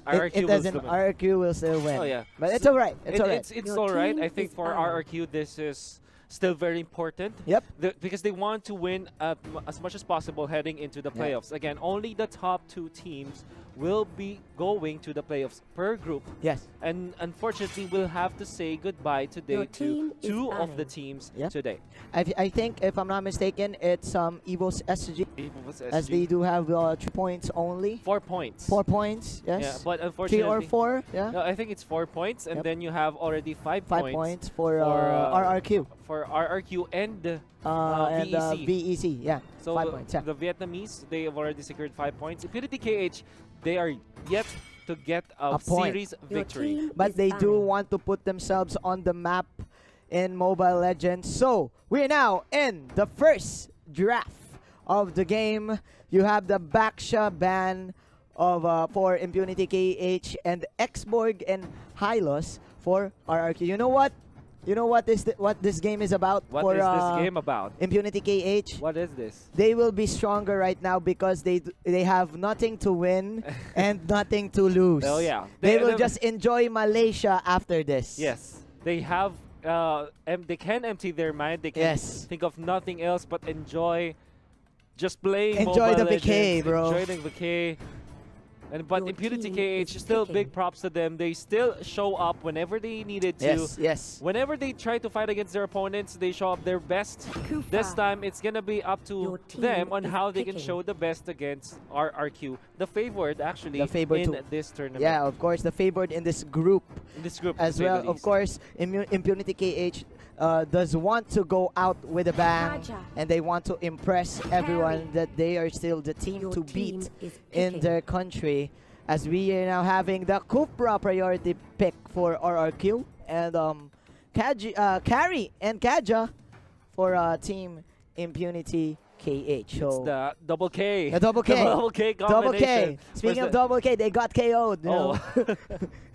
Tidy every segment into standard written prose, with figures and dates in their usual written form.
RRQ it will doesn't. still win. RRQ will still win. Oh yeah, But it's alright. It's alright. It's Your alright. team I think is for honored. RRQ this is still very important. Yep. Because they want to win as much as possible heading into the Yeah. playoffs. Again, only the top 2 teams will be going to the playoffs per group. Yes. And unfortunately, we'll have to say goodbye today Your to team is 2 of the honored. teams Yeah. today. I think, if I'm not mistaken, it's EVO's SG, as they do have 3 points only. 4 points. 4 points, yes. Yeah, but 3 unfortunately, or 4, yeah. No, I think it's 4 points, and Yep. then you have already 5 5 points points for for, RRQ for RRQ and and VEC. VEC, yeah. So 5 points, yeah. the Vietnamese, they have already secured 5 points. Impunity KH, they are yet to get a point. series Your victory. team But is they do honored. want to put themselves on the map in Mobile Legends. So we're now in the first draft of the game. You have the Baksha ban of for Impunity KH and Xborg and Hylos for RRQ. You know what? You know what what this game is about What for is this game about? Impunity KH? What is this? They will be stronger right now because they have nothing to win and nothing to lose. Oh yeah. They will just enjoy Malaysia after this. Yes. They have they can empty their mind. They can Yes. think of nothing else but enjoy just playing Enjoy Mobile the vacay, Legends, bro. Enjoy the vacay. But Your Impunity team KH, is still picking. big props to them. They still show up whenever they needed to. Yes, yes. Whenever they try to fight against their opponents, they show up their best. Kufa. This time, it's going to be up to Your team them on is how they can picking. show the best against RRQ. The favored, actually, The favored in too. this tournament. Yeah, of course, the favored in this group In this group, as to say the well. Of least. course, Impunity KH does want to go out with a bang, Raja. and they want to impress everyone that they are still the team Your to team beat is in picking. their country. As we are now having the Cupra priority pick for RRQ and Carry and Kaja for Team Impunity KH. So It's the double K. the double K. The double K Double combination. K. Speaking Where's of the- double K, they got KO'd. You know? Oh.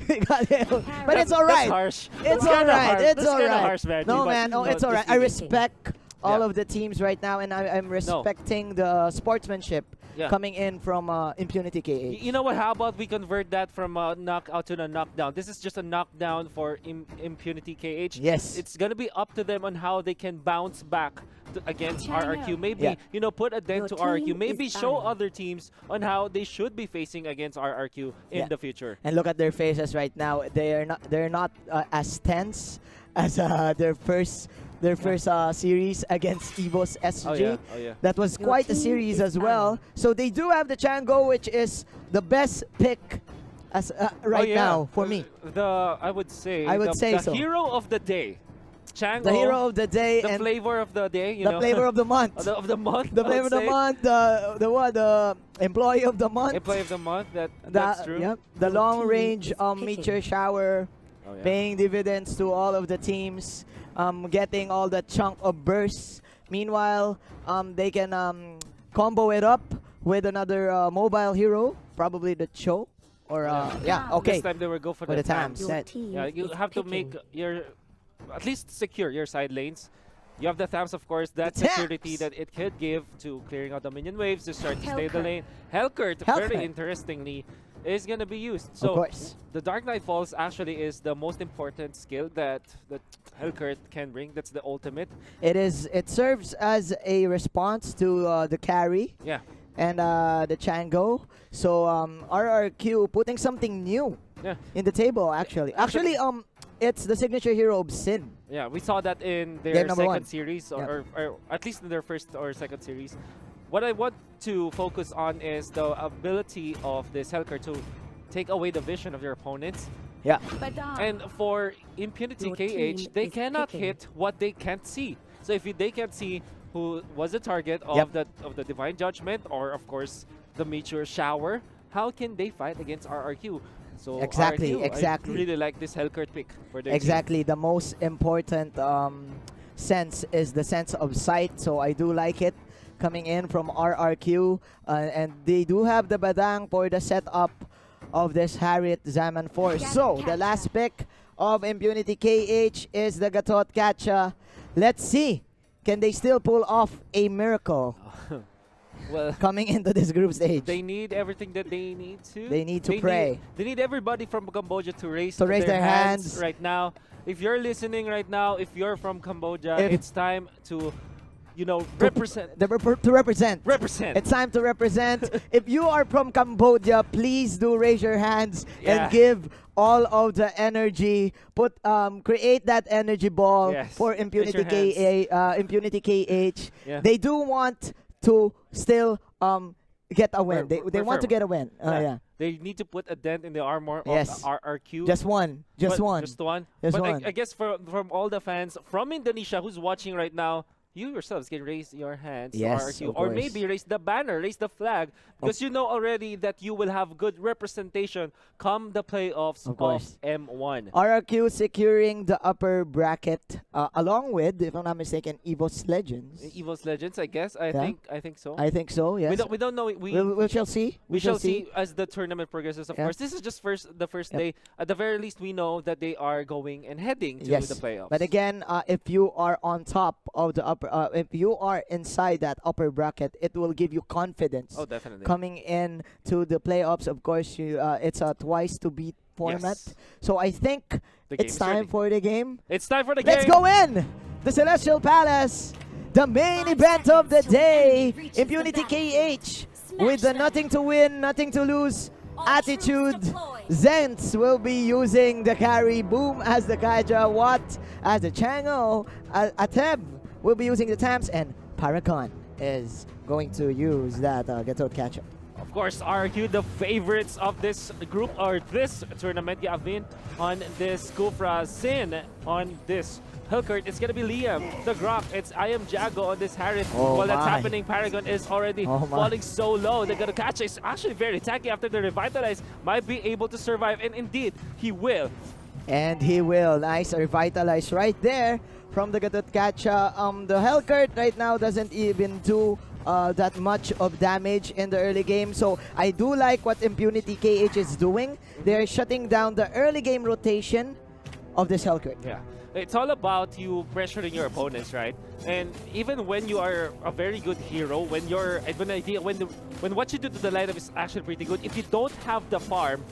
They got KO'd. But That's- it's alright. That's harsh. It's That's kinda alright. harsh. It's That's kinda alright. harsh, man. No, But, man. No, you know, it's alright. just I leave it. respect all Yeah. of the teams right now, and I'm respecting the sportsmanship Yeah. coming in from Impunity KH. You know what? How about we convert that from a knockout to a knockdown? This is just a knockdown for Impunity KH. Yes. It's gonna be up to them on how they can bounce back against China. RRQ. Maybe Yeah. put a dent Your to RRQ. team Maybe is show honored. other teams on how they should be facing against RRQ in Yeah. the future. And look at their faces right now. They're not as tense as their first series against EVO's SG. Oh yeah. Oh yeah. That was Your quite a team series is as well. honored. So they do have the Chango, which is the best pick as right Oh, yeah. now for me. I would say. I would the, say the so. hero of the day, Chango. The hero of the day the and flavor of the day. You the know. flavor of the month. of the month. The I would flavor of the say. month. The employee of the month. Employee of the month. That's true. Yep. The Your long team range is picking. meteor shower. Oh, yeah. Paying dividends to all of the teams, getting all the chunk of bursts. Meanwhile, they can combo it up with another mobile hero, probably the Cho. Or yeah, okay. This time they will go for For the TAMs. TAMs. Your Set. team Yeah, you is have to picking. make your at least secure your side lanes. You have the TAMs, of course. That The security TAMs. that it could give to clearing out the minion waves to start to stay the Hellkurt. lane. Hellkurt, Hellkurt. very interestingly, is gonna be used. So Of course. the Dark Knight Falls actually is the most important skill that Hellkurt can bring. That's the ultimate. It serves as a response to the carry Yeah. and the Chango. So RRQ putting something new Yeah. in the table actually. Actually, it's the signature hero of Sin. Yeah, we saw that in their Game number second one. series, Yeah. or at least in their first or second series. What I want to focus on is the ability of this Hellkurt to take away the vision of your opponents. Yeah. And for Impunity Your KH, team they is cannot picking. hit what they can't see. So if they can't see who was the target of Yep. the Divine Judgment, or of course the Meteor Shower, how can they fight against RRQ? So Exactly, RRQ, exactly. I really like this Hellkurt pick for their team. Exactly. The most important sense is the sense of sight. So I do like it coming in from RRQ. And they do have the Badang for the setup of this Harriet Zaman Force. So the last pick of Impunity KH is the Gatot Kacha. Let's see. Can they still pull off a miracle? Well, coming into this group stage. they need everything that they need to. They need to pray. They need everybody from Cambodia to raise their hands right now. If you're listening right now, if you're from Cambodia, it's time to, represent. To represent. Represent. It's time to represent. If you are from Cambodia, please do raise your hands and give all of the energy. Create that energy ball for Impunity Impunity KH. Yeah. They do want to still get a win. They want to get a win. They need to put a dent in the armor of RRQ. Just one. Just one. I guess from all the fans from Indonesia who's watching right now, you yourselves can raise your hands to RRQ, or maybe raise the banner, raise the flag, because you know already that you will have good representation come the playoffs of M1. RRQ securing the upper bracket along with, if I'm not mistaken, EVOS Legends. EVOS Legends, I guess. I think so. I think so. Yes. We don't know. We shall see. We shall see as the tournament progresses. Of course, this is just the first day. At the very least, we know that they are going and heading to the playoffs. But again, if you are on top of the upper, if you are inside that upper bracket, it will give you confidence. Oh, definitely. Coming in to the playoffs, of course, it's a twice to beat format. So I think it's time for the game. It's time for the game. Let's go in. The Celestial Palace, the main event of the day. Impunity KH with the nothing to win, nothing to lose attitude. Zents will be using the carry. Boom as the Kaja. Watt as the Chango. Ateb will be using the Tams, and Paragon is going to use that Gatot Catcher. Of course, RRQ, the favorites of this group or this tournament. Yavin on this Kufra, Sin on this Hilkert. It's going to be Liam, the Grok. It's I am Jago on this Harris. While that's happening, Paragon is already falling so low. They're going to catch it. It's actually very tanky after the Revitalize. Might be able to survive, and indeed, he will. And he will. Nice Revitalize right there from the Gatot Kacha. The Hellcurt right now doesn't even do that much of damage in the early game. So I do like what Impunity KH is doing. They're shutting down the early game rotation of this Hellcurt. Yeah. It's all about you pressuring your opponents, right? And even when you are a very good hero, when what you do to the lineup is actually pretty good, if you don't have the farm,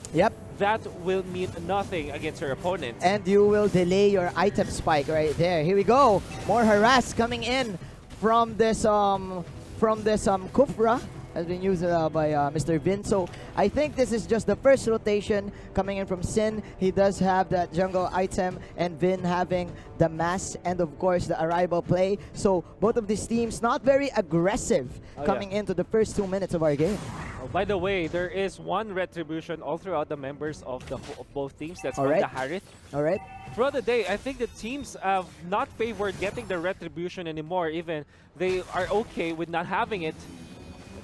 that will mean nothing against your opponent. And you will delay your item spike right there. Here we go. More harass coming in from this Kufra. Has been used by Mr. Vin. So I think this is just the first rotation coming in from Sin. He does have that jungle item, and Vin having the mass and of course the arrival play. So both of these teams not very aggressive coming into the first 2 minutes of our game. Oh, by the way, there is one retribution all throughout the members of both teams. That's from the Harith. Alright. Throughout the day, I think the teams have not favored getting the retribution anymore. Even they are okay with not having it.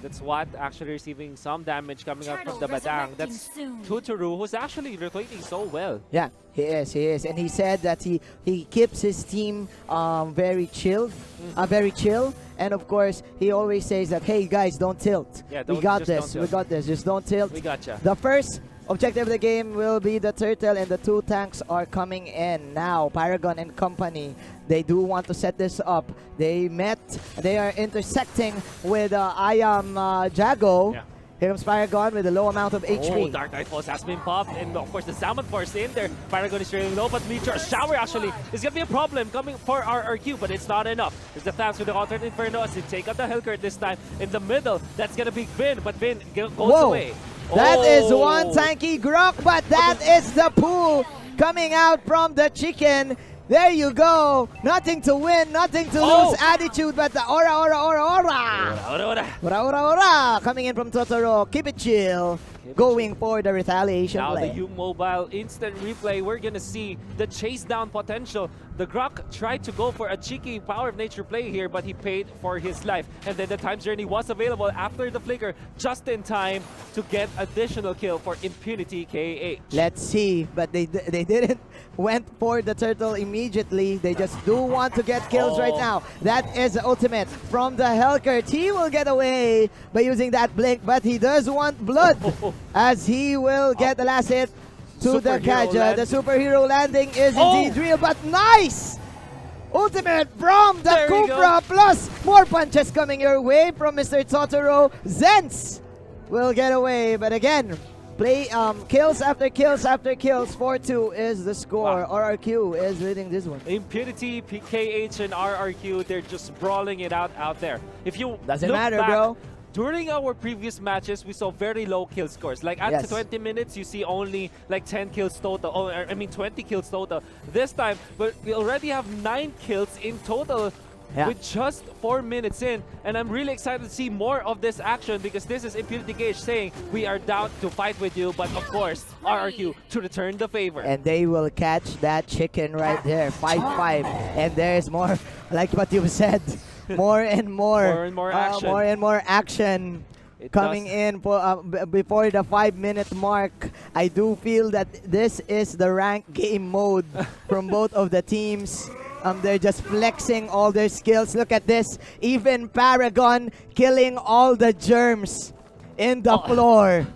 That's what actually receiving some damage coming out from the Badang. That's Tuturu, who's actually rotating so well. Yeah, he is. And he said that he keeps his team very chill. And of course, he always says that, hey guys, don't tilt. Yeah, we got this. Just don't tilt. We gotcha. The first objective of the game will be the turtle, and the 2 tanks are coming in now. Paragon and company, they do want to set this up. They are intersecting with I am Jago. Yeah. Here comes Paragon with a low amount of HP. Oh, Dark Knight Force has been popped, and of course the Salmon Force in there. Paragon is trailing low, but Meteor Shower actually is going to be a problem coming for RRQ, but it's not enough. There's the Thames with the alternate Inferno as they take out the Hellcurt this time. In the middle, that's going to be Vin, but Vin goes away. That is one tanky Grok, but that is the pool coming out from the chicken. There you go. Nothing to win, nothing to lose attitude, but the aura. Coming in from Totoro. Keep it chill. Going for the retaliation play. Now the U-Mobile instant replay. We're going to see the chase down potential. The Grok tried to go for a cheeky Power of Nature play here, but he paid for his life. And then the Time Journey was available after the flicker, just in time to get additional kill for Impunity KH. Let's see, but they didn't went for the turtle immediately. They just do want to get kills right now. That is the ultimate from the Hellcurt. He will get away by using that blink, but he does want blood as he will get the last hit to the Kaja. The superhero landing is indeed real, but nice! ultimate from the There we go. Cupra, plus more punches coming your way from Mr. Totoro. Zens will get away, but again, kills after kills after kills. 4-2 is the score. Wow. RRQ is leading this one. Impunity, PKH, and RRQ, they're just brawling it out there. If you Doesn't look matter, back, bro. during our previous matches, we saw very low kill scores. Like at Yes. 20 minutes, you see only like 10 kills total. Oh, I mean 20 kills total. This time, but we already have 9 kills in total. Yeah. With just 4 minutes in, and I'm really excited to see more of this action because this is Impunity Gage saying we are down to fight with you, but of course RRQ to return the favor. And they will catch that chicken right there. 5-5. And there's more, like what you said, more and more. More and more action. More and more action. It Coming does. in for, before the 5-minute mark. I do feel that this is the rank game mode from both of the teams. They're just flexing all their skills. Look at this. Even Paragon killing all the germs in the floor.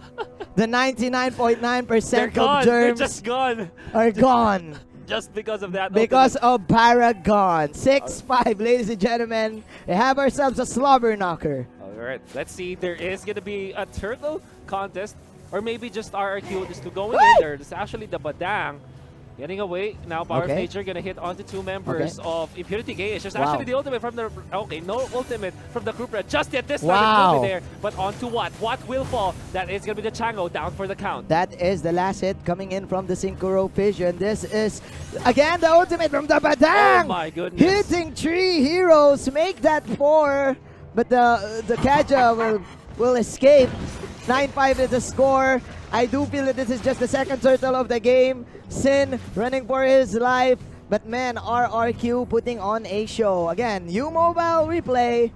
The 99.9% gone. of They're germs just gone. are gone. Just because of that. Because of Paragon. 6-5, ladies and gentlemen. We have ourselves a slobber knocker. Alright, let's see. There is going to be a turtle contest. Or maybe just RRQ just to go in there. It's actually the Badang. Getting away now, Power of Okay. Nature gonna hit onto 2 members of Impunity Gage. There's Wow. actually the ultimate from the no ultimate from the Cupra just yet. This time Wow. it will be there, but onto what? What will fall? That is gonna be the Chango down for the count. That is the last hit coming in from the Synchro Vision. This is, again, the ultimate from the Badang! Oh my goodness! Hitting 3 heroes, make that 4, but the Kaja will escape. 9-5 is the score. I do feel that this is just the second turtle of the game. Sin running for his life, but man, RRQ putting on a show. Again, U-Mobile replay.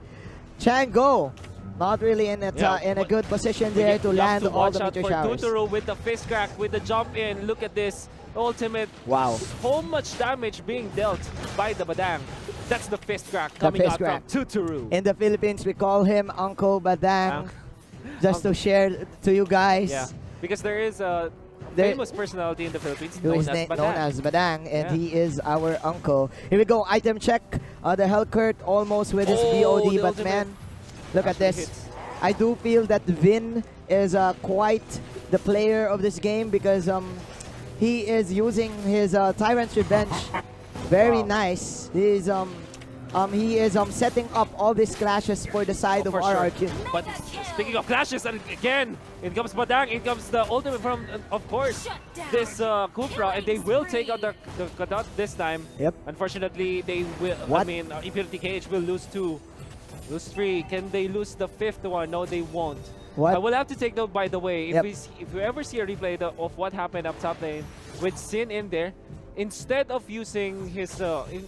Chango not really in a good position there to land all the meteor showers. Totoro with the fist crack, with the jump in. Look at this ultimate. Wow. So much damage being dealt by the Badang. That's the fist crack coming fist out crack. from Totoro. In the Philippines, we call him Uncle Badang. Just to share to you guys. Yeah, because there is a famous personality in the Philippines Who is known as Badang, and he is our uncle. Here we go, item check. The Hellcurt almost with his BOD, the but ultimate man, look at actually this. hits. I do feel that Vin is quite the player of this game because he is using his Tyrant's Revenge. Very nice. He is setting up all these clashes for the side of for RRQ. Sure. But speaking of clashes, and again, in comes Badang, in comes the ultimate from, of course, this Cupra, and they will take out the Kadot this time. Yep. Unfortunately, they will. What? I mean, Impunity Cage will lose 2, lose 3. Can they lose the 5th one? No, they won't. What? I will have to take note, by the way, Yep. if we ever see a replay of what happened up top lane with Sin in there, instead of using his,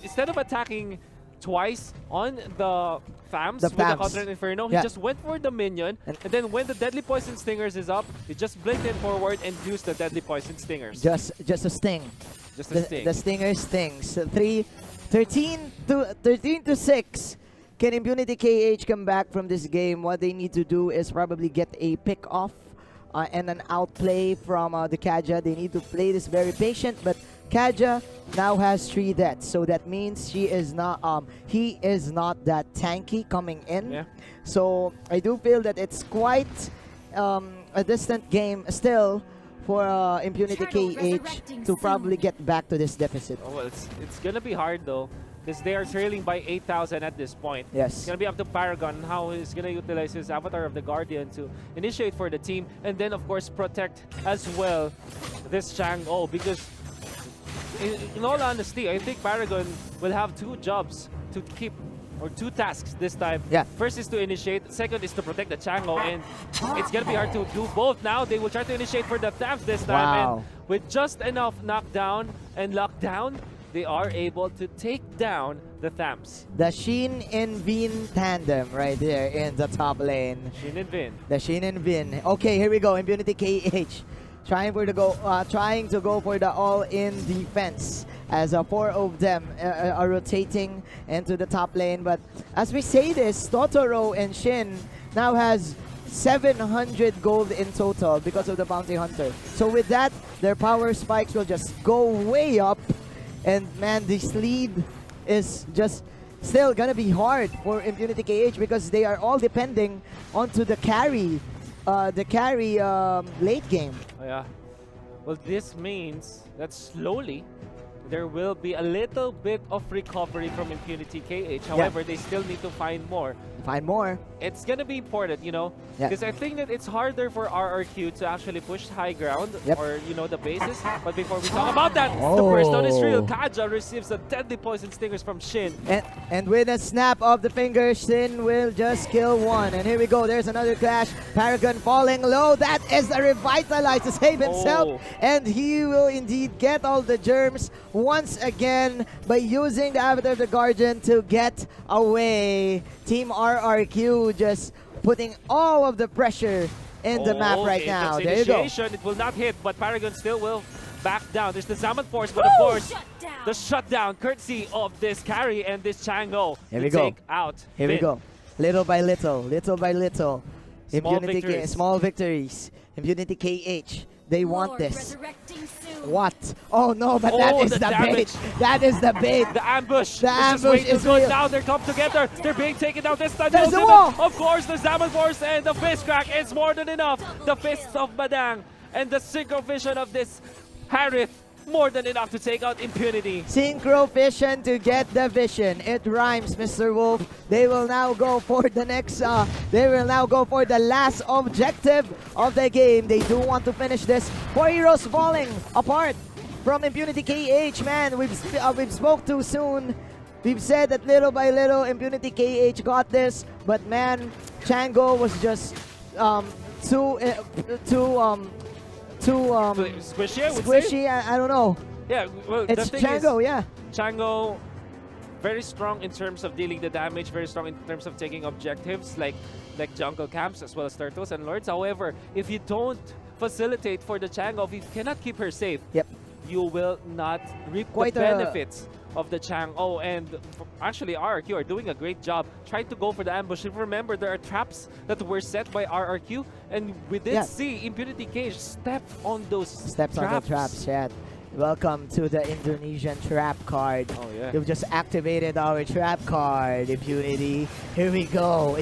instead of attacking twice on the Fams with the Counter Inferno, he just went for the minion, and then when the Deadly Poison Stingers is up, he just blinked in forward and used the Deadly Poison Stingers. Just a sting. Just a sting. The stinger stings. 13 to 6. Can Impunity KH come back from this game? What they need to do is probably get a pick off and an outplay from the Kaja. They need to play this very patient, but Kaja now has 3 deaths, so that means he is not that tanky coming in. Yeah. So I do feel that it's quite a distant game still for Impunity KH to probably get back to this deficit. Oh, well, it's gonna be hard though, because they are trailing by 8,000 at this point. Yes. It's gonna be up to Paragon how he's gonna utilize his Avatar of the Guardian to initiate for the team, and then of course protect as well this Chang'o, because in all honesty, I think Paragon will have 2 jobs to keep, or 2 tasks this time. Yeah. First is to initiate, second is to protect the Chang'o, and it's gonna be hard to do both now. They will try to initiate for the Thams this time, Wow. and with just enough knockdown and lockdown, they are able to take down the Thams. The Shin and Vin tandem right there in the top lane. Shin and Vin. The Shin and Vin. Okay, here we go. Impunity KH trying to go for the all-in defense as 4 of them are rotating into the top lane. But as we say this, Totoro and Shin now has 700 gold in total because of the Bounty Hunter. So with that, their power spikes will just go way up. And man, this lead is just still gonna be hard for Impunity KH because they are all depending onto the carry late game. Oh, yeah. Well, this means that slowly there will be a little bit of recovery from Impunity KH. However, they still need to find more. Find more. It's gonna be important, you know, Yeah. because I think that it's harder for RRQ to actually push high ground Yep. or, you know, the bases. But before we talk about that, the first down is real. Kaja receives a deadly poison stingers from Shin. And with a snap of the fingers, Shin will just kill one. And here we go. There's another clash. Paragon falling low. That is a revitalize to save himself. And he will indeed get all the germs once again by using the Avatar of the Guardian to get away. Team RRQ just putting all of the pressure in the map right now. There you go. It will not hit, but Paragon still will back down. There's the Zaman Force, but of course, the shutdown courtesy of this carry and this Chango Here to we go. take out Here we Finn. go. Little by little, little by little. Small Impunity victories. small victories. Impunity KH. They want Lord this. resurrecting soon. What? Oh no, but that Oh, is the the damage. bait. That is the bait. The ambush. The is just way ambush too is good. real. Now they come together. They're being taken out this time. There's They'll the do it. wall. Of course, the Zaman Force and the fist crack. It's more than enough. The fists of Badang and the synchro vision of this Harith. More than enough to take out Impunity. Synchro vision to get the vision. It rhymes, Mr. Wolf. They will now go for the next. They will now go for the last objective of the game. They do want to finish this. 4 heroes falling apart from Impunity KH. Man, we've spoke too soon. We've said that little by little Impunity KH got this, but man, Chango was just Squishy, I would say. squishy. I don't know. Yeah, well, It's the thing Chango, is, yeah. Chango, very strong in terms of dealing the damage, very strong in terms of taking objectives like jungle camps as well as turtles and lords. However, if you don't facilitate for the Chango, if you cannot keep her safe, Yep. you will not reap Quite the a- benefits of the Chango. And actually, RRQ are doing a great job trying to go for the ambush. If you remember, there are traps that were set by RRQ, and we did see Impunity Cage step on those Steps on the traps, chat. Welcome to the Indonesian trap card. Oh, yeah. You've just activated our trap card, Impunity. Here we go.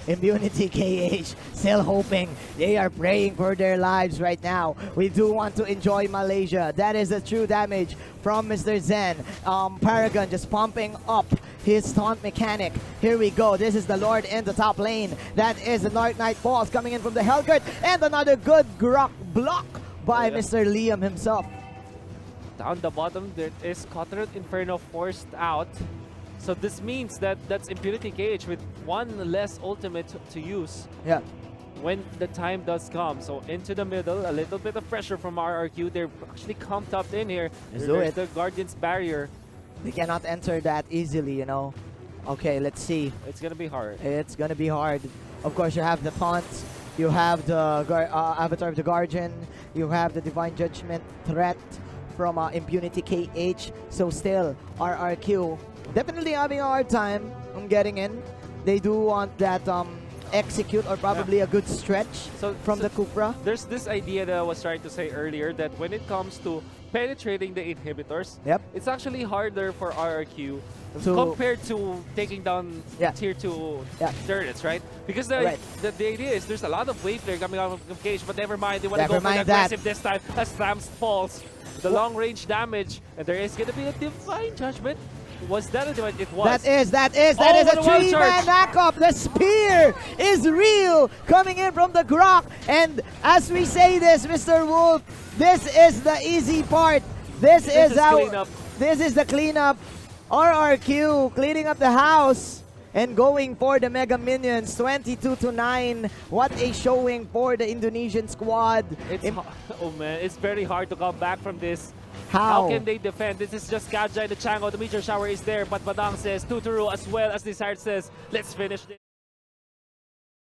Impunity KH still hoping. They are praying for their lives right now. We do want to enjoy Malaysia. That is the true damage from Mr. Zen. Paragon just pumping up his taunt mechanic. Here we go. This is the Lord in the top lane. That is the Dark Knight Falls coming in from the Hellcurt. And another good block by Mr. Liam himself. Down the bottom, there is Cotterate Inferno forced out. So this means that that's Impunity KH with one less ultimate to use Yeah. when the time does come. So into the middle, a little bit of pressure from RRQ. They're actually camped up in here. Let's do There's it. the Guardian's barrier. They cannot enter that easily, you know. Okay, let's see. It's gonna be hard. It's gonna be hard. Of course, you have the taunts. You have the Avatar of the Guardian. You have the Divine Judgment threat from Impunity KH. So still, RRQ definitely having a hard time getting in. They do want that execute or probably a good stretch from the Kufra. There's this idea that I was trying to say earlier that when it comes to penetrating the inhibitors, it's actually harder for RRQ compared to taking down tier 2 turrets, right? Because the idea is there's a lot of wave flare coming out of Cage, but never mind, they want to go for the aggressive this time as Slams falls. The long range damage, and there is going to be a Divine Judgment. Was that a Divine? It was. That is a three-man knockoff. The spear is real coming in from the Grok. And as we say this, Mr. Wolf, this is the easy part. This is the cleanup. RRQ cleaning up the house and going for the Mega Minions. 22-9. What a showing for the Indonesian squad. Oh man, it's very hard to come back from this. How can they defend? This is just Kajai, the Chango. The meteor shower is there, but Badang says Tuturu as well as Desire says, let's finish this.